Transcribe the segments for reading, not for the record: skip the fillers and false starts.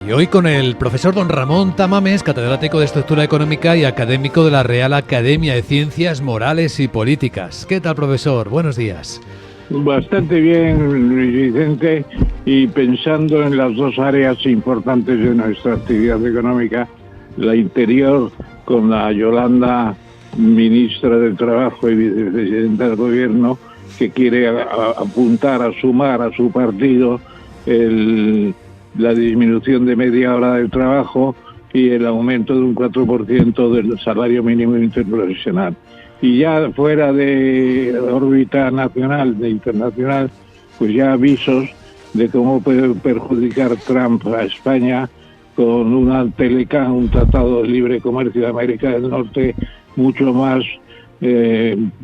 Y hoy con el profesor don Ramón Tamames, catedrático de Estructura Económica y académico de la Real Academia de Ciencias Morales y Políticas. ¿Qué tal, profesor? Buenos días. Bastante bien, Luis Vicente, y pensando en las dos áreas importantes de nuestra actividad económica, la interior con la Yolanda, ministra del Trabajo y vicepresidenta del Gobierno, que quiere apuntar a sumar a su partido la disminución de media hora del trabajo y el aumento de un 4% del salario mínimo interprofesional. Y ya fuera de órbita nacional, de internacional, pues ya avisos de cómo puede perjudicar Trump a España con una Telecán, un tratado de libre comercio de América del Norte mucho más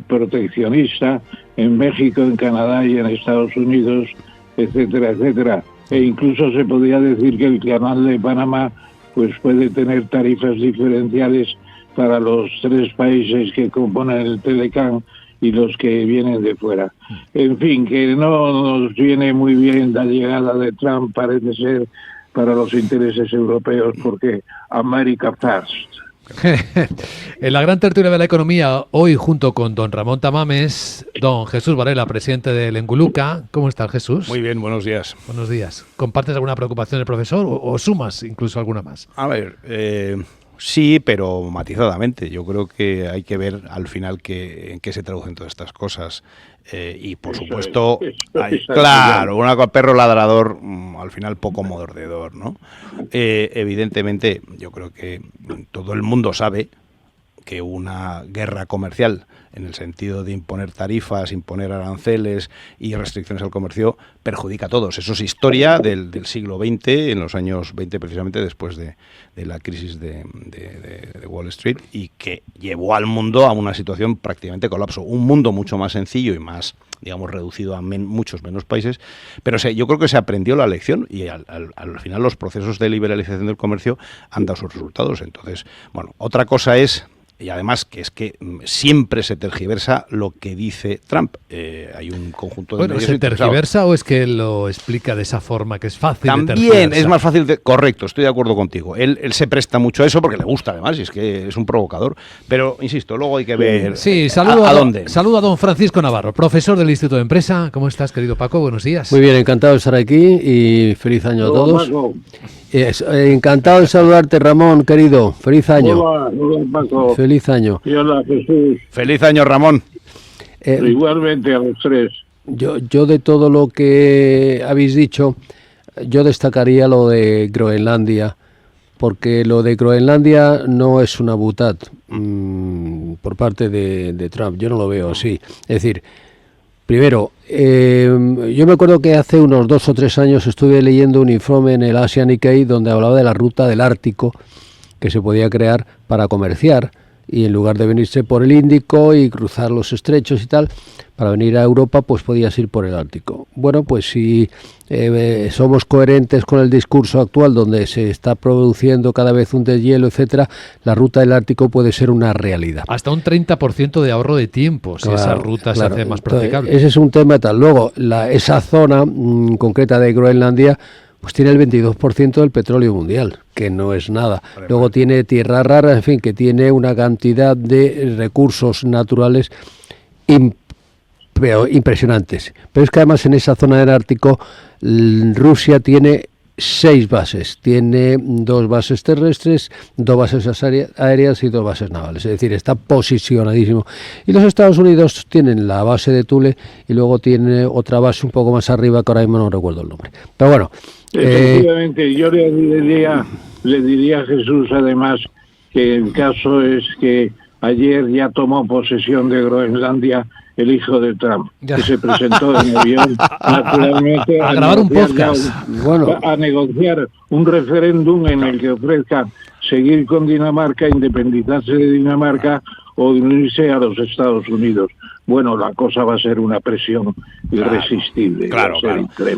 proteccionista en México, en Canadá y en Estados Unidos, etcétera, etcétera. E incluso se podría decir que el canal de Panamá pues puede tener tarifas diferenciales para los tres países que componen el Telecán y los que vienen de fuera. En fin, que no nos viene muy bien la llegada de Trump, parece ser, para los intereses europeos, porque America First. En la gran tertulia de la economía, hoy junto con don Ramón Tamames, don Jesús Varela, presidente del Enguluca. ¿Cómo está, Jesús? Muy bien, buenos días. Buenos días. ¿Compartes alguna preocupación del profesor o sumas incluso alguna más? A ver, sí, pero matizadamente. Yo creo que hay que ver al final en qué se traducen todas estas cosas. Y por supuesto, claro, un perro ladrador, al final poco mordedor, ¿no? Evidentemente, yo creo que todo el mundo sabe que una guerra comercial, en el sentido de imponer tarifas, imponer aranceles y restricciones al comercio, perjudica a todos. Eso es historia del siglo XX, en los años 20 precisamente, después de la crisis de Wall Street, y que llevó al mundo a una situación prácticamente colapso. Un mundo mucho más sencillo y más, digamos, reducido a muchos menos países, pero yo creo que se aprendió la lección y al final los procesos de liberalización del comercio han dado sus resultados. Entonces, bueno, otra cosa es... Y además que es que siempre se tergiversa lo que dice Trump. Hay un conjunto de medios ¿se tergiversa o es que lo explica de esa forma que es fácil de tergiversar? También es más fácil correcto, estoy de acuerdo contigo. Él se presta mucho a eso porque le gusta además, y es que es un provocador. Pero, insisto, luego hay que ver a dónde. Saludo a don Francisco Navarro, profesor del Instituto de Empresa. ¿Cómo estás, querido Paco? Buenos días. Muy bien, encantado de estar aquí y feliz año a todos. Encantado de saludarte, Ramón, querido. Feliz año. Hola, Paco. Feliz año. Y hola, Jesús. Feliz año, Ramón. Igualmente a los tres. Yo de todo lo que habéis dicho, yo destacaría lo de Groenlandia, porque lo de Groenlandia no es una butad por parte de Trump. Yo no lo veo así. Es decir, primero, yo me acuerdo que hace unos 2 o 3 años estuve leyendo un informe en el Asia Nikkei donde hablaba de la ruta del Ártico que se podía crear para comerciar, y en lugar de venirse por el Índico y cruzar los estrechos y tal, para venir a Europa, pues podías ir por el Ártico. Bueno, pues si somos coherentes con el discurso actual, donde se está produciendo cada vez un deshielo, etcétera, la ruta del Ártico puede ser una realidad. Hasta un 30% de ahorro de tiempo, si esa ruta se hace más practicable. Ese es un tema tal. Luego, esa zona concreta de Groenlandia, pues tiene el 22% del petróleo mundial, que no es nada. Luego tiene tierra rara, en fin, que tiene una cantidad de recursos naturales impresionantes. Pero es que además en esa zona del Ártico Rusia tiene 6 bases. Tiene 2 bases terrestres, 2 bases aéreas y 2 bases navales. Es decir, está posicionadísimo. Y los Estados Unidos tienen la base de Thule y luego tiene otra base un poco más arriba, que ahora mismo no recuerdo el nombre. Pero bueno. Efectivamente, yo le diría a Jesús además que el caso es que ayer ya tomó posesión de Groenlandia el hijo de Trump, que se presentó en avión naturalmente a grabar un podcast, a negociar un referéndum en el que ofrezca seguir con Dinamarca, independizarse de Dinamarca o unirse a los Estados Unidos. Bueno, la cosa va a ser una presión irresistible. Claro.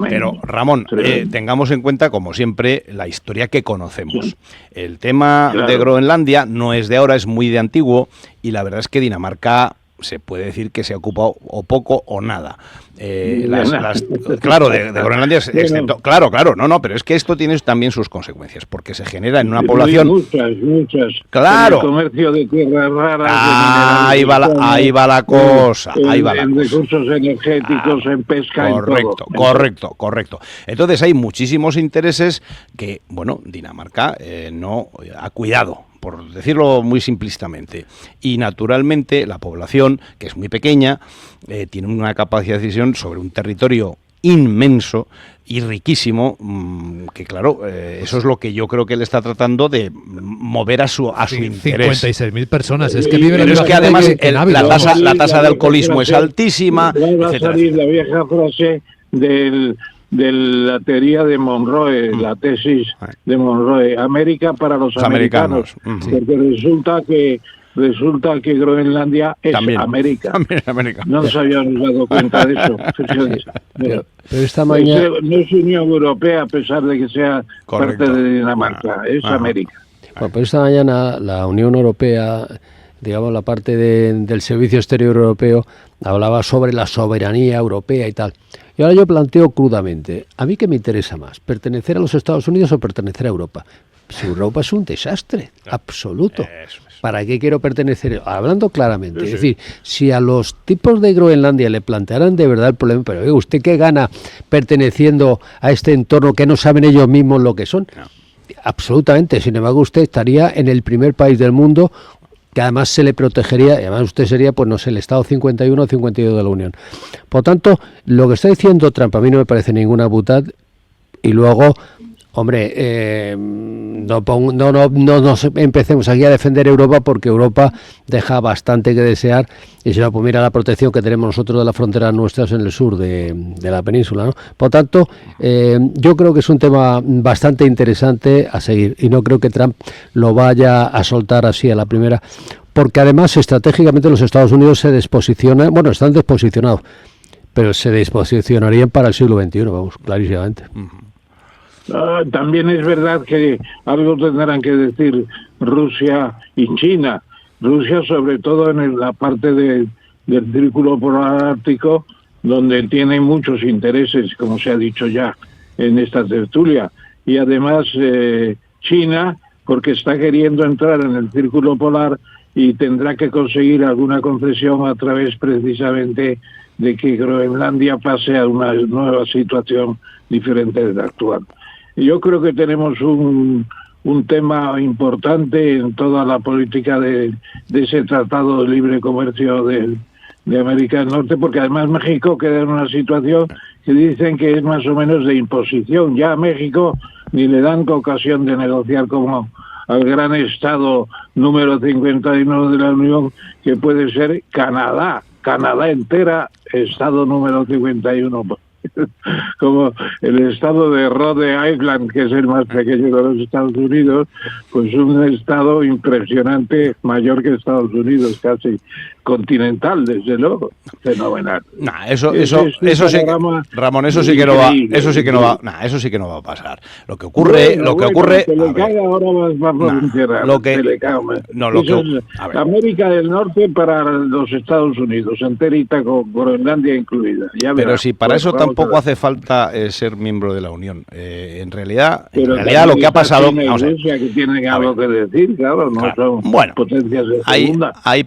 Pero, Ramón, tengamos en cuenta, como siempre, la historia que conocemos. Sí. El tema de Groenlandia no es de ahora, es muy de antiguo, y la verdad es que Dinamarca se puede decir que se ha ocupado o poco o nada. Claro, de Groenlandia, excepto, claro, pero es que esto tiene también sus consecuencias, porque se genera en una población... Muchas. Claro. El comercio de tierras raras, ahí va la cosa, en recursos energéticos, en pesca, correcto. Entonces hay muchísimos intereses que, bueno, Dinamarca no ha cuidado, por decirlo muy simplistamente. Y naturalmente la población, que es muy pequeña, tiene una capacidad de decisión sobre un territorio inmenso y riquísimo, que claro, eso es lo que yo creo que él está tratando de mover a su interés. 56.000 personas, es que vive pero es que además la tasa de alcoholismo es altísima, va a salir la vieja frase de la teoría de Monroe, la tesis de Monroe, América para los americanos. Porque resulta que Groenlandia es también, América. También América. No nos habíamos dado cuenta de eso. Pero esta mañana... No es Unión Europea a pesar de que sea parte de Dinamarca, es América. Bueno, pero esta mañana la Unión Europea, digamos la parte del Servicio Exterior Europeo, hablaba sobre la soberanía europea y tal. Y ahora yo planteo crudamente, ¿a mí qué me interesa más? ¿Pertenecer a los Estados Unidos o pertenecer a Europa? Si Europa es un desastre, absoluto. ¿Para qué quiero pertenecer? Hablando claramente, es decir, si a los tipos de Groenlandia le plantearan de verdad el problema, pero oye, ¿usted qué gana perteneciendo a este entorno que no saben ellos mismos lo que son? No. Absolutamente, sin embargo usted estaría en el primer país del mundo que además se le protegería, y además usted sería, pues no sé, el Estado 51 o 52 de la Unión. Por tanto, lo que está diciendo Trump a mí no me parece ninguna butad, y luego... Hombre, no empecemos aquí a defender Europa, porque Europa deja bastante que desear, y si no, pues mira la protección que tenemos nosotros de las fronteras nuestras en el sur de la península, ¿no? Por tanto, yo creo que es un tema bastante interesante a seguir, y no creo que Trump lo vaya a soltar así a la primera, porque además estratégicamente los Estados Unidos se desposicionan, bueno, están desposicionados, pero se desposicionarían para el siglo XXI, vamos, clarísimamente. También es verdad que algo tendrán que decir Rusia y China. Rusia, sobre todo en la parte del círculo polar ártico, donde tiene muchos intereses, como se ha dicho ya en esta tertulia. Y además China, porque está queriendo entrar en el círculo polar y tendrá que conseguir alguna concesión a través precisamente de que Groenlandia pase a una nueva situación diferente de la actual. Yo creo que tenemos un tema importante en toda la política de ese Tratado de Libre Comercio de América del Norte, porque además México queda en una situación que dicen que es más o menos de imposición. Ya a México ni le dan ocasión de negociar como al gran Estado número 51 de la Unión, que puede ser Canadá. Canadá entera, Estado número 51. Como el estado de Rhode Island, que es el más pequeño de los Estados Unidos, pues un estado impresionante, mayor que Estados Unidos, casi continental, desde luego, fenomenal. Eso sí, Ramón, eso sí que no va a pasar. Lo que ocurre, América del Norte para los Estados Unidos, enterita con Groenlandia incluida. Pero si para eso tampoco hace falta ser miembro de la Unión. En realidad lo que ha pasado... Rusia, que tienen algo que decir, claro, no son potencias de segunda. Ahí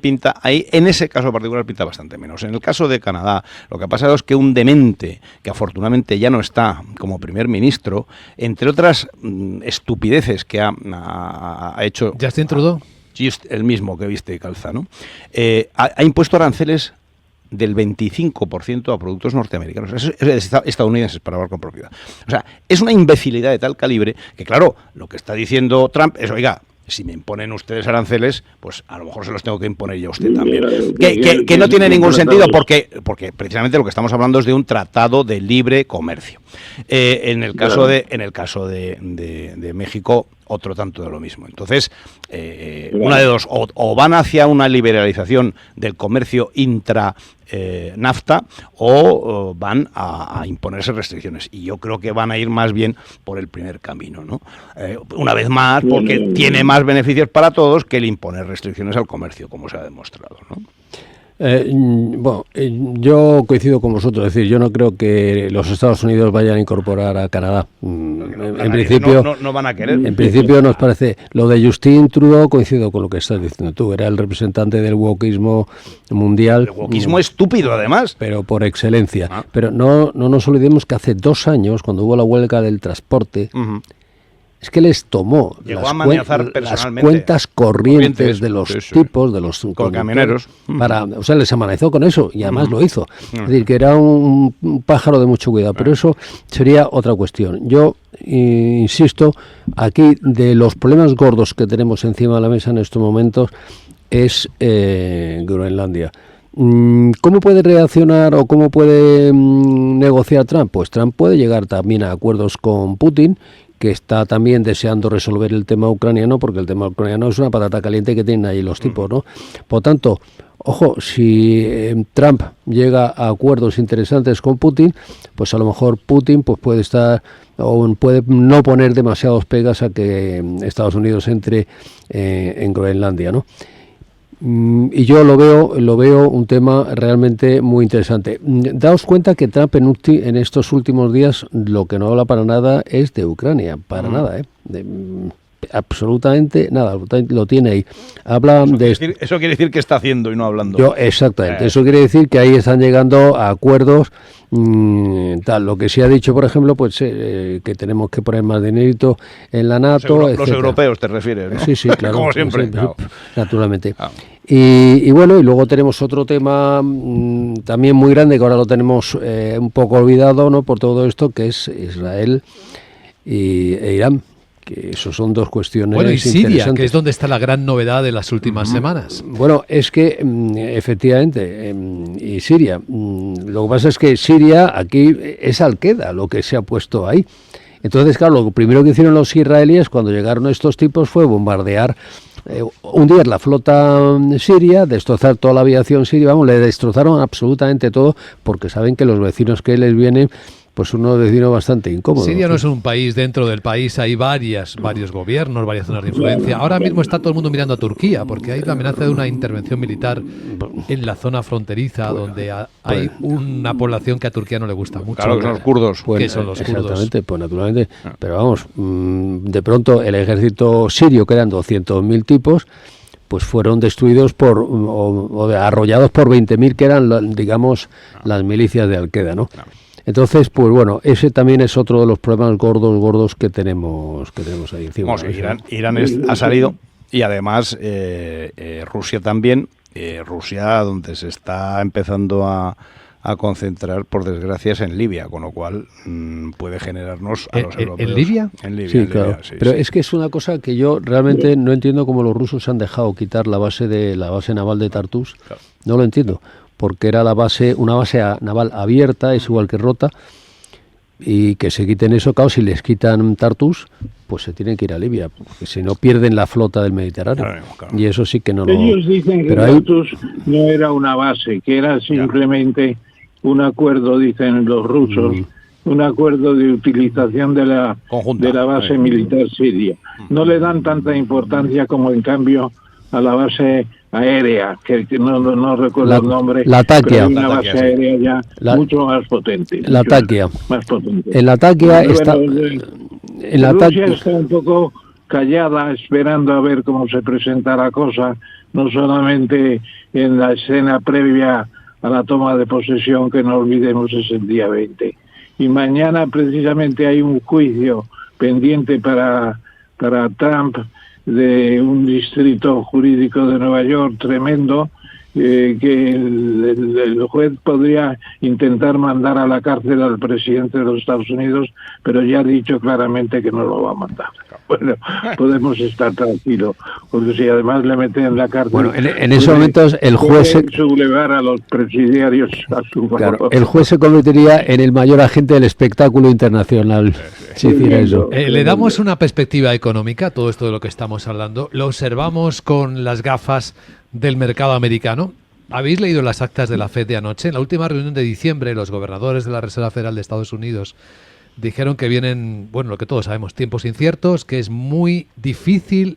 en ese caso particular pinta bastante menos. En el caso de Canadá, lo que ha pasado es que un demente, que afortunadamente ya no está como primer ministro, entre otras estupideces que ha hecho... ¿Justin Trudeau? El mismo que viste y calza, ¿no? Ha impuesto aranceles del 25% a productos norteamericanos, es estadounidenses, para hablar con propiedad. O sea, es una imbecilidad de tal calibre que, claro, lo que está diciendo Trump es, oiga, si me imponen ustedes aranceles, pues a lo mejor se los tengo que imponer yo a usted también. Que no tiene ningún sentido, porque precisamente lo que estamos hablando es de un tratado de libre comercio. En el caso de México, otro tanto de lo mismo. Entonces, una de dos, o van hacia una liberalización del comercio intra NAFTA o van a imponerse restricciones. Y yo creo que van a ir más bien por el primer camino, ¿no? Una vez más, porque tiene más beneficios para todos que el imponer restricciones al comercio, como se ha demostrado, ¿no? Yo coincido con vosotros, es decir, yo no creo que los Estados Unidos vayan a incorporar a Canadá. En principio no van a querer. En principio nos parece, lo de Justin Trudeau coincido con lo que estás diciendo tú, era el representante del wokismo mundial. El wokismo estúpido, además. Pero por excelencia. Pero no nos olvidemos que hace 2 años, cuando hubo la huelga del transporte, es que les tomó las cuentas corrientes de los tipos, de los camioneros, o sea, les amenazó con eso y además lo hizo. Es decir, que era un pájaro de mucho cuidado, pero eso sería otra cuestión. Yo insisto, aquí de los problemas gordos que tenemos encima de la mesa en estos momentos es Groenlandia. ¿Cómo puede reaccionar o cómo puede negociar Trump? Pues Trump puede llegar también a acuerdos con Putin, que está también deseando resolver el tema ucraniano, porque el tema ucraniano es una patata caliente que tienen ahí los tipos, ¿no? Por tanto, ojo, si Trump llega a acuerdos interesantes con Putin, pues a lo mejor Putin pues puede estar o puede no poner demasiados pegas a que Estados Unidos entre en Groenlandia, ¿no? Y yo lo veo un tema realmente muy interesante. Daos cuenta que Trump en estos últimos días lo que no habla para nada es de Ucrania, para nada, absolutamente nada, lo tiene ahí. Habla eso quiere decir que está haciendo y no hablando. Exactamente, eso quiere decir que ahí están llegando a acuerdos. Lo que sí ha dicho, por ejemplo, pues que tenemos que poner más dinerito en la NATO. Los europeos te refieres, ¿no? Sí, claro. Como siempre. Claro. Naturalmente. Y bueno, y luego tenemos otro tema también muy grande, que ahora lo tenemos un poco olvidado, ¿no? Por todo esto, que es Israel e Irán. Que eso son dos cuestiones. Bueno, y Siria, que es donde está la gran novedad de las últimas semanas. Bueno, es que efectivamente, y Siria, lo que pasa es que Siria aquí es Al-Qaeda lo que se ha puesto ahí. Entonces, claro, lo primero que hicieron los israelíes cuando llegaron estos tipos fue bombardear, hundir la flota siria, destrozar toda la aviación siria, le destrozaron absolutamente todo, porque saben que los vecinos que les vienen, pues unos vecinos bastante incómodos. Siria no es un país, dentro del país hay varios gobiernos, varias zonas de influencia. Ahora mismo está todo el mundo mirando a Turquía, porque hay la amenaza de una intervención militar en la zona fronteriza, donde hay una población que a Turquía no le gusta mucho. Claro, que son los kurdos. Que son los kurdos. Exactamente, pues naturalmente. Pero vamos, de pronto el ejército sirio, que eran 200.000 tipos, pues fueron destruidos o arrollados por 20.000, que eran, digamos, las milicias de Al-Qaeda, ¿no? Entonces, pues bueno, ese también es otro de los problemas gordos que tenemos ahí encima. Irán ha salido, y además Rusia también. Rusia, donde se está empezando a concentrar, por desgracia, es en Libia, con lo cual puede generarnos a los europeos. ¿En Libia? En Libia, sí, claro. Sí, pero es que es una cosa que yo realmente no entiendo cómo los rusos han dejado quitar la base naval de Tartus. Claro. No lo entiendo, porque era una base naval abierta, es igual que Rota, y que se quiten eso, claro, si les quitan Tartus, pues se tienen que ir a Libia, porque si no pierden la flota del Mediterráneo. Claro. Y eso sí que no lo... Ellos dicen que Tartus no era una base, que era simplemente un acuerdo, dicen los rusos, un acuerdo de utilización de la base militar siria. No le dan tanta importancia como en cambio a la base aérea, que no recuerdo el nombre. La Takia. Una base aérea ya mucho más potente. La Takia. Más potente. En la Takia está... Rusia está un poco callada, esperando a ver cómo se presenta la cosa, no solamente en la escena previa a la toma de posesión, que no olvidemos es el día 20. Y mañana precisamente hay un juicio pendiente para Trump, de un distrito jurídico de Nueva York tremendo, que el juez podría intentar mandar a la cárcel al presidente de los Estados Unidos, pero ya ha dicho claramente que no lo va a mandar. Bueno, podemos estar tranquilos, porque si además le meten en la cárcel... Bueno, en esos momentos el juez... sublevar a los presidiarios a su favor. Claro, el juez se convertiría en el mayor agente del espectáculo internacional. Si hiciera eso. Le damos una perspectiva económica a todo esto de lo que estamos hablando. Lo observamos con las gafas del mercado americano. ¿Habéis leído las actas de la FED de anoche? En la última reunión de diciembre, los gobernadores de la Reserva Federal de Estados Unidos dijeron que vienen, bueno, lo que todos sabemos, tiempos inciertos, que es muy difícil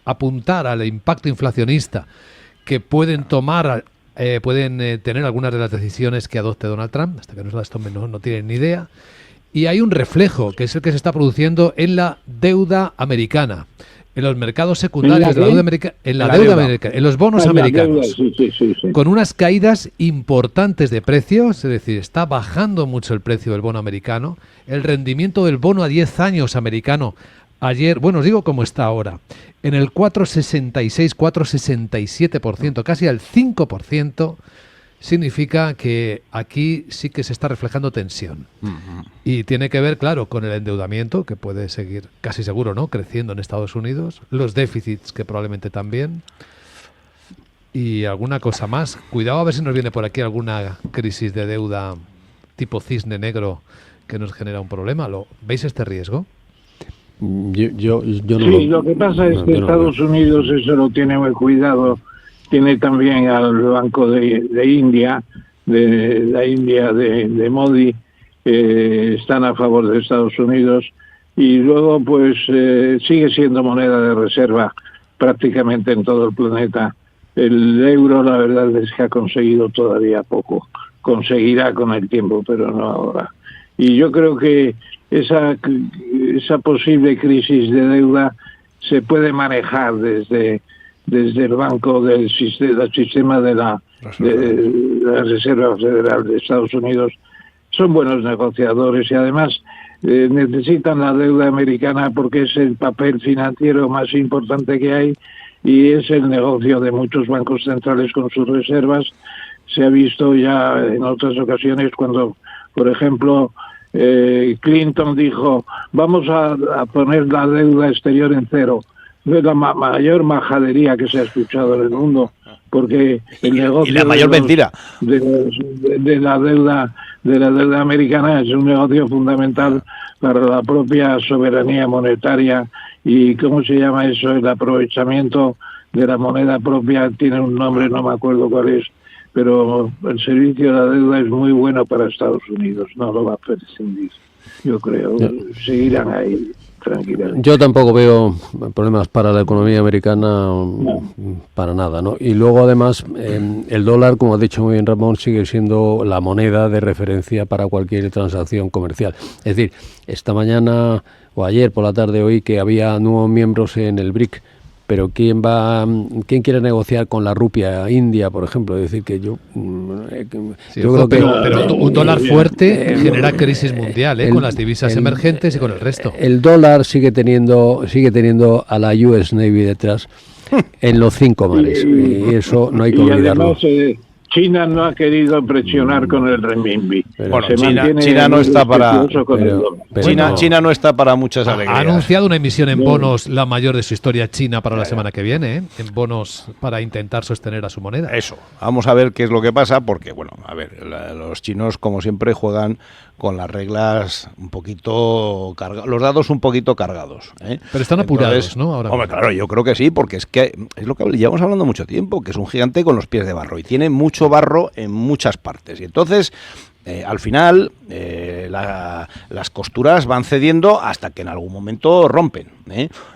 apuntar al impacto inflacionista que pueden tomar pueden tener algunas de las decisiones que adopte Donald Trump, hasta que no las tomen no tienen ni idea. Y hay un reflejo, que es el que se está produciendo en la deuda americana, en los mercados secundarios de la deuda americana, en los bonos americanos, sí. con unas caídas importantes de precios, es decir, está bajando mucho el precio del bono americano. El rendimiento del bono a 10 años americano ayer, bueno, os digo cómo está ahora, en el 4,66, 4,67%, casi al 5%, significa que aquí sí que se está reflejando tensión. Y tiene que ver, claro, con el endeudamiento, que puede seguir, casi seguro, ¿no?, creciendo en Estados Unidos, los déficits, que probablemente también, y alguna cosa más. Cuidado a ver si nos viene por aquí alguna crisis de deuda tipo cisne negro que nos genera un problema. ¿Veis este riesgo? Yo no sí, lo que pasa es que Estados Unidos eso lo tiene muy cuidado. Tiene también al Banco de India, de la India de Modi, están a favor de Estados Unidos, y luego pues sigue siendo moneda de reserva prácticamente en todo el planeta. El euro, la verdad es que ha conseguido todavía poco, conseguirá con el tiempo, pero no ahora. Y yo creo que esa posible crisis de deuda se puede manejar desde el banco del sistema de la Reserva Federal de Estados Unidos. Son buenos negociadores y además necesitan la deuda americana porque es el papel financiero más importante que hay y es el negocio de muchos bancos centrales con sus reservas. Se ha visto ya en otras ocasiones cuando, por ejemplo, Clinton dijo, vamos a poner la deuda exterior en cero. Es la mayor majadería que se ha escuchado en el mundo, porque el negocio y la mayor mentira de la deuda americana es un negocio fundamental para la propia soberanía monetaria y ¿cómo se llama eso? El aprovechamiento de la moneda propia tiene un nombre, no me acuerdo cuál es, pero el servicio de la deuda es muy bueno para Estados Unidos, no lo va a prescindir, yo creo, seguirán ahí. Yo tampoco veo problemas para la economía americana, para nada, ¿no? Y luego además el dólar, como ha dicho muy bien Ramón, sigue siendo la moneda de referencia para cualquier transacción comercial. Es decir, esta mañana o ayer por la tarde oí que había nuevos miembros en el BRIC, pero ¿quién quiere negociar con la rupia india, por ejemplo? Es decir, que yo creo que... Pero un dólar fuerte genera crisis mundial, con las divisas emergentes y con el resto. El dólar sigue teniendo a la US Navy detrás en los 5 mares, y eso no hay que olvidarlo. Además, China no ha querido presionar con el renminbi. Bueno, China no está para... China no está para muchas alegrías. Ha anunciado una emisión en bonos, la mayor de su historia, China, para la semana que viene, en bonos para intentar sostener a su moneda. Eso, vamos a ver qué es lo que pasa, porque, bueno, a ver, los chinos, como siempre, juegan con las reglas un poquito cargados, los dados un poquito cargados. Pero están apurados, ¿no? Ahora hombre, claro, yo creo que sí, porque es lo que llevamos hablando mucho tiempo, que es un gigante con los pies de barro y tiene mucho barro en muchas partes. Y entonces, al final, las costuras van cediendo hasta que en algún momento rompen.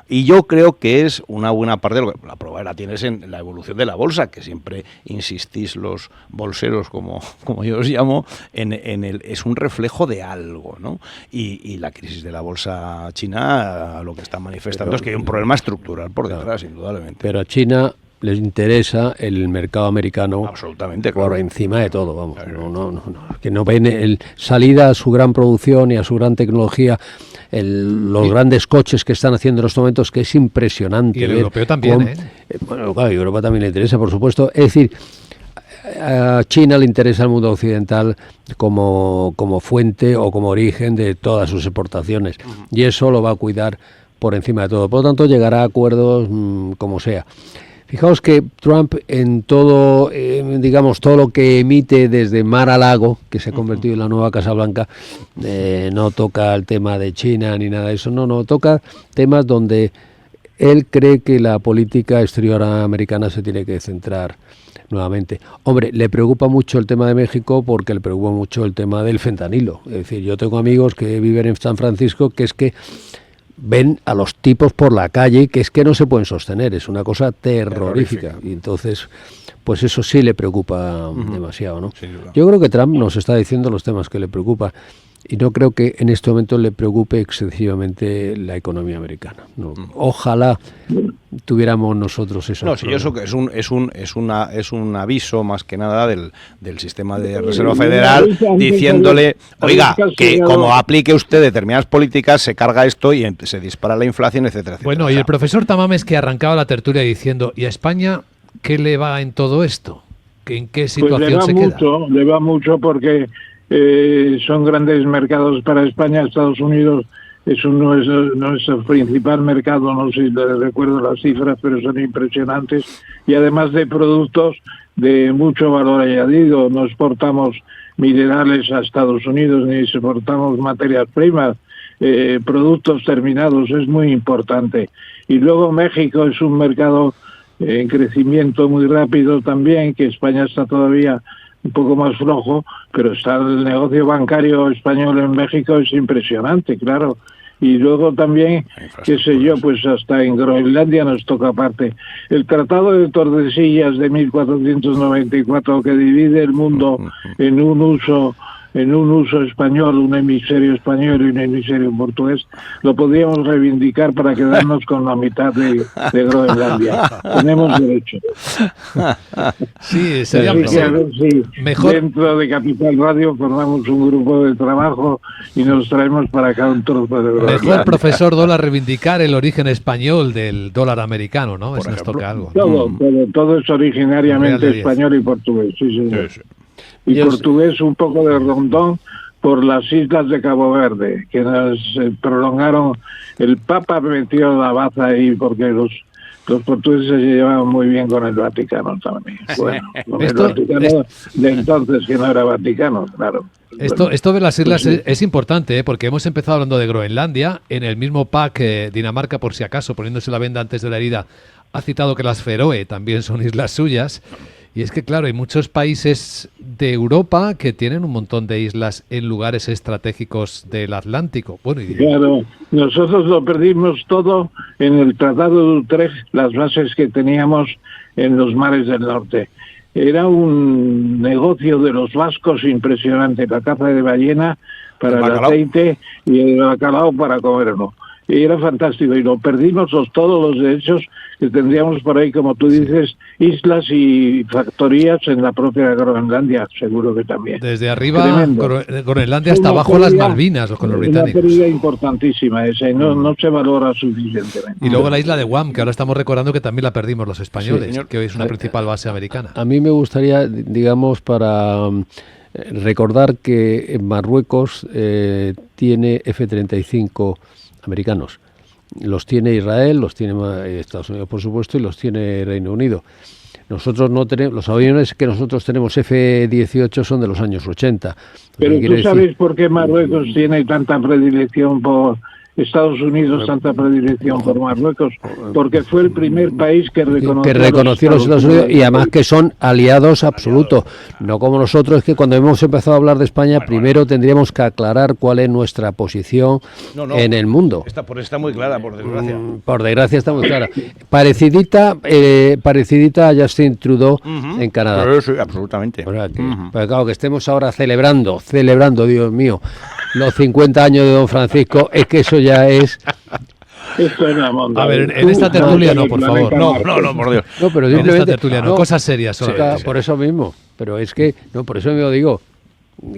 Y yo creo que es una buena parte de lo que la prueba la tienes en la evolución de la bolsa, que siempre insistís los bolseros, como yo os llamo, es un reflejo de algo, ¿no? Y la crisis de la bolsa china lo que está manifestando es que hay un problema estructural por detrás, indudablemente. Pero a China les interesa el mercado americano absolutamente, por encima de todo, vamos. No, que no ven salida a su gran producción y a su gran tecnología, los grandes coches que están haciendo en estos momentos, que es impresionante. Y el europeo también, Bueno, claro, a Europa también le interesa, por supuesto. Es decir, a China le interesa el mundo occidental como fuente o como origen de todas sus exportaciones, y eso lo va a cuidar por encima de todo. Por lo tanto, llegará a acuerdos como sea. Fijaos que Trump en todo, todo lo que emite desde Mar-a-Lago, que se ha convertido en la nueva Casa Blanca, no toca el tema de China ni nada de eso, no, toca temas donde él cree que la política exterior americana se tiene que centrar nuevamente. Hombre, le preocupa mucho el tema de México porque le preocupa mucho el tema del fentanilo. Es decir, yo tengo amigos que viven en San Francisco que es que ven a los tipos por la calle, que es que no se pueden sostener, es una cosa terrorífica. Y entonces, pues eso sí le preocupa demasiado, ¿no? Yo creo que Trump nos está diciendo los temas que le preocupan, y no creo que en este momento le preocupe excesivamente la economía americana. No. Ojalá tuviéramos nosotros eso. No, sí, eso que es un aviso más que nada del sistema de Reserva Federal, diciéndole, oiga, que como aplique usted determinadas políticas se carga esto y se dispara la inflación, etcétera, etcétera. Bueno, y el profesor Tamames, que arrancaba la tertulia diciendo, ¿y a España qué le va en todo esto? ¿En qué situación pues se queda? Le va mucho porque son grandes mercados para España. Estados Unidos no es el principal mercado, no sé si recuerdo las cifras, pero son impresionantes, y además de productos de mucho valor añadido. No exportamos minerales a Estados Unidos ni exportamos materias primas, productos terminados, es muy importante. Y luego México es un mercado en crecimiento muy rápido también, que España está todavía un poco más flojo, pero está el negocio bancario español en México, es impresionante, claro. Y luego también, qué sé yo, pues hasta en Groenlandia nos toca aparte. El Tratado de Tordesillas de 1494, que divide el mundo en un uso español, un hemisferio español y un hemisferio portugués, lo podríamos reivindicar para quedarnos con la mitad de Groenlandia. Tenemos derecho. Sí, sería mejor. Dentro de Capital Radio formamos un grupo de trabajo y nos traemos para acá un trozo de Groenlandia. Mejor, profesor Dólar, reivindicar el origen español del dólar americano, ¿no? Eso nos toca algo. Todo es originariamente español y portugués, sí, señor. Sí. Y portugués un poco de Rondón por las islas de Cabo Verde, que nos prolongaron. El Papa metió la baza ahí porque los portugueses se llevaban muy bien con el Vaticano también. Bueno, con el Vaticano de entonces, que no era Vaticano, claro. Esto de las islas es importante, porque hemos empezado hablando de Groenlandia. En el mismo pack, Dinamarca, por si acaso, poniéndose la venda antes de la herida, ha citado que las Feroe también son islas suyas. Y es que, claro, hay muchos países de Europa que tienen un montón de islas en lugares estratégicos del Atlántico. Bueno, claro, nosotros lo perdimos todo en el Tratado de Utrecht, las bases que teníamos en los mares del norte. Era un negocio de los vascos impresionante, la caza de ballena para el aceite y el bacalao para comerlo. Y era fantástico, y lo perdimos todos los derechos que tendríamos por ahí, como tú dices, islas y factorías en la propia Groenlandia, seguro que también. Desde arriba, Groenlandia hasta abajo las Malvinas, con los británicos. Una pérdida importantísima esa, y no se valora suficientemente. Y luego la isla de Guam, que ahora estamos recordando que también la perdimos los españoles, que hoy es una principal base americana. A mí me gustaría, digamos, para recordar que en Marruecos tiene F-35 americanos. Los tiene Israel, los tiene Estados Unidos, por supuesto, y los tiene Reino Unido. Nosotros no tenemos, los aviones que nosotros tenemos F-18 son de los años 80. Pero tú sabes por qué Marruecos tiene tanta predilección por Estados Unidos, tanta predilección por Marruecos, porque fue el primer país que reconoció los Estados Unidos, y además que son aliados absolutos, no como nosotros, es que cuando hemos empezado a hablar de España, primero tendríamos que aclarar cuál es nuestra posición en el mundo. Está muy clara, por desgracia. Por desgracia está muy clara. Parecidita a Justin Trudeau en Canadá. Sí, absolutamente. Pero claro, que estemos ahora celebrando, Dios mío, los 50 años de Don Francisco, es que eso ya es... A ver, en esta tertulia no, por favor. No, por Dios. No, pero en esta tertulia no, cosas serias. Por eso mismo. Pero es que, por eso mismo digo,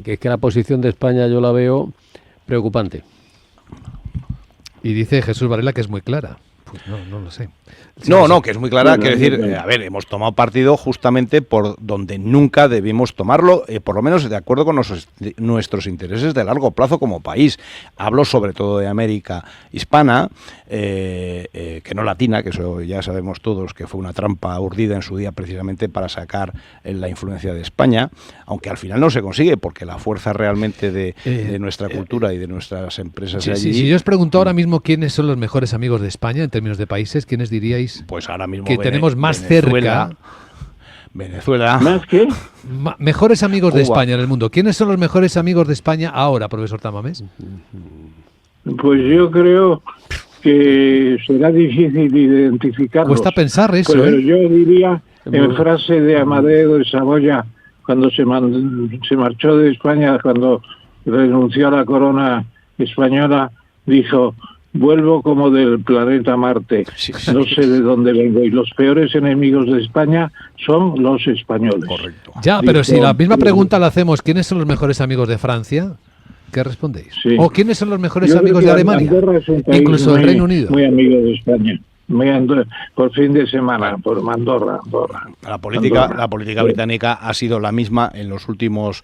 que es que la posición de España yo la veo preocupante. Y dice Jesús Varela que es muy clara. Pues no lo sé. Que es muy clara. Quiero decir, hemos tomado partido justamente por donde nunca debimos tomarlo, por lo menos de acuerdo con nuestros intereses de largo plazo como país. Hablo sobre todo de América hispana, que no latina, que eso ya sabemos todos que fue una trampa urdida en su día precisamente para sacar la influencia de España, aunque al final no se consigue, porque la fuerza realmente de nuestra cultura y de nuestras empresas allí... Si yo os pregunto ahora mismo quiénes son los mejores amigos de España en términos de países, ¿quiénes diríais? Pues ahora mismo que tenemos más cerca. Venezuela. ¿Más qué? Mejores amigos Cuba. de España en el mundo. ¿Quiénes son los mejores amigos de España ahora, profesor Tamames? Pues yo creo que será difícil identificarlos. Cuesta pensar eso, pero yo diría, en frase de Amadeo de Saboya, cuando se marchó de España, cuando renunció a la corona española, dijo: vuelvo como del planeta Marte, no sé de dónde vengo, y los peores enemigos de España son los españoles. Correcto. Ya, pero si la misma pregunta la hacemos, ¿quiénes son los mejores amigos de Francia? ¿Qué respondéis? Sí. ¿O quiénes son los mejores amigos de Alemania? Incluso el Reino Unido. Muy amigo de España. Por fin de semana, por Andorra. La política británica ha sido la misma en los últimos,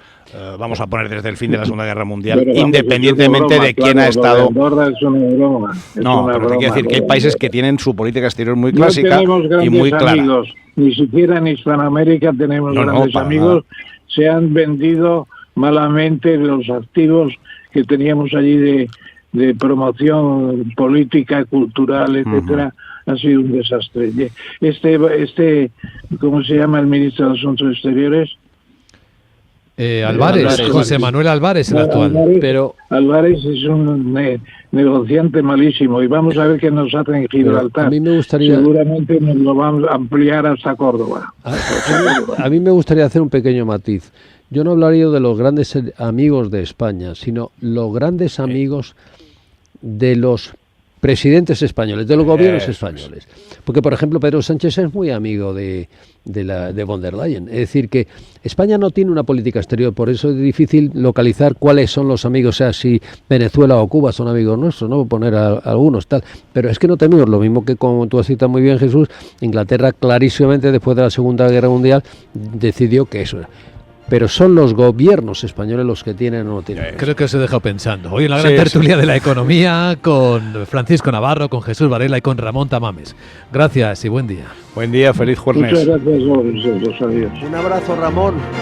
vamos a poner desde el fin de la Segunda Guerra Mundial, pero, independientemente de quién ha estado. Andorra es una broma. Pero hay que decir que hay países que tienen su política exterior muy clásica y muy clara. Amigos. Ni siquiera en Hispanoamérica tenemos grandes amigos. Nada. Se han vendido malamente los activos que teníamos allí de promoción política, cultural, etcétera. Ha sido un desastre. ¿Cómo se llama el ministro de Asuntos Exteriores? Álvarez, José Manuel Álvarez, el actual. Álvarez es un negociante malísimo, y vamos a ver qué nos hace en Gibraltar. A mí me gustaría... Seguramente nos lo vamos a ampliar hasta Córdoba. A mí me gustaría hacer un pequeño matiz. Yo no hablaría de los grandes amigos de España, sino los grandes amigos de los presidentes españoles, de los gobiernos españoles. Porque, por ejemplo, Pedro Sánchez es muy amigo de von der Leyen. Es decir, que España no tiene una política exterior, por eso es difícil localizar cuáles son los amigos, o sea, si Venezuela o Cuba son amigos nuestros, ¿no? Poner a algunos, tal. Pero es que no tenemos, lo mismo que, como tú has citado muy bien, Jesús, Inglaterra clarísimamente, después de la Segunda Guerra Mundial, decidió que eso era. Pero son los gobiernos españoles los que tienen o no tienen. Creo que os he dejado pensando. Hoy en la gran tertulia de la economía, con Francisco Navarro, con Jesús Varela y con Ramón Tamames. Gracias y buen día. Buen día, feliz jueves. Muchas gracias a vosotros. Adiós. Un abrazo, Ramón.